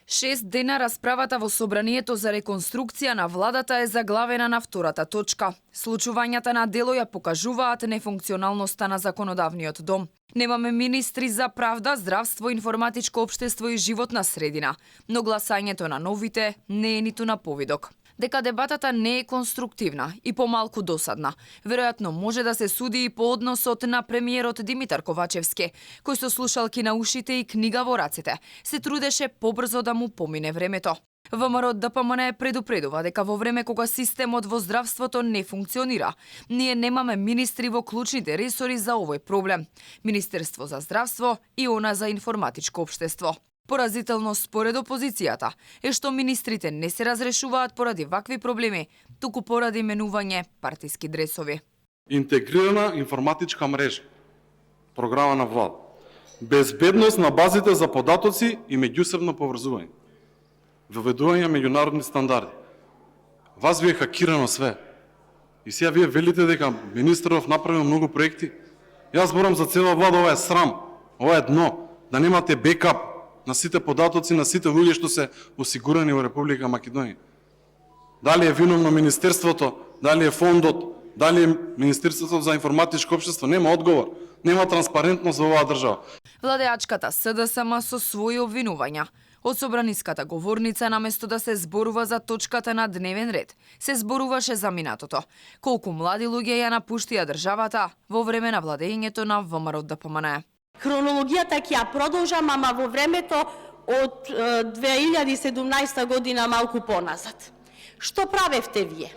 6 дена расправата во собранието за реконструкција на владата е заглавена на втората точка. Случувањата на дело ја покажуваат нефункционалноста на законодавниот дом. Немаме министри за правда, здравство, информатичко општество и животна средина, но гласањето на новите не е ниту на повидок. Дека дебатата не е конструктивна и помалку досадна, веројатно може да се суди и по односот на премиерот Димитар Ковачевски, кој со слушалки на ушите и книга во рацете се трудеше побрзо да му помине времето. ВМРО ДПМН предупредува дека во време кога системот во здравството не функционира, ние немаме министри во клучните ресори за овој проблем. Министерство за здравство и она за информатичко општество. Поразително според опозицијата е што министрите не се разрешуваат поради вакви проблеми, туку поради менување партиски дресови. Интегрирана информатичка мрежа, програма на влада, безбедност на базите за податоци и меѓусебно поврзување, воведување меѓународни стандарди. Вас ви е хакирано све. И сега вие велите дека министров направил многу проекти. Јас зборам за цела влада, ова е срам, ова е дно, да немате бекап на сите податоци, на сите луѓе што се осигурани во Република Македонија. Дали е виновно Министерството, дали е фондот, дали е Министерството за информатичко општество, нема одговор, нема транспарентност во оваа држава. Владеачката СДСМ со своји обвинувања. Од собраниската говорница, наместо да се зборува за точката на дневен ред, се зборуваше за минатото. Колку млади луѓе ја напуштија државата во време на владењето на ВМРО ДПМН. Хронологијата ќе ја продолжам, ама во времето од 2017 година малку поназад. Што правевте вие?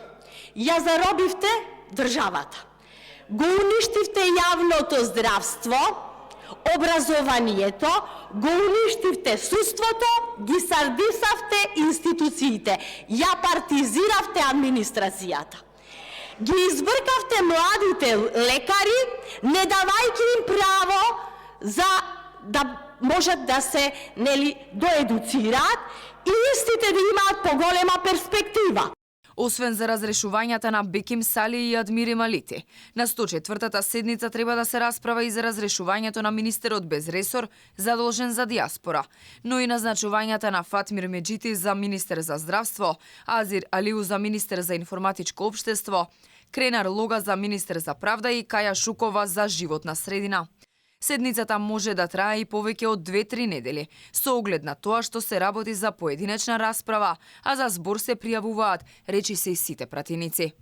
Ја заробивте државата. Го уништивте јавното здравство, образованието, го уништивте судството, ги сардисавте институциите, ја партизиравте администрацијата. Ги избркавте младите лекари, не давајќи им право за да можат да се доедуцираат и истите да имаат поголема перспектива. Освен за разрешувањата на Беким Сали и Адмири Малити, на 104-та седница треба да се расправа и за разрешувањето на министерот без ресор задолжен за диаспора, но и назначувањата на Фатмир Меджити за министер за здравство, Азир Алиу за министер за информатичко општество, Кренар Лога за министер за правда и Каја Шукова за животна средина. Седницата може да трае и повеќе од 2-3 недели, со оглед на тоа што се работи за поединечна расправа, а за збор се пријавуваат, речи се и сите пратеници.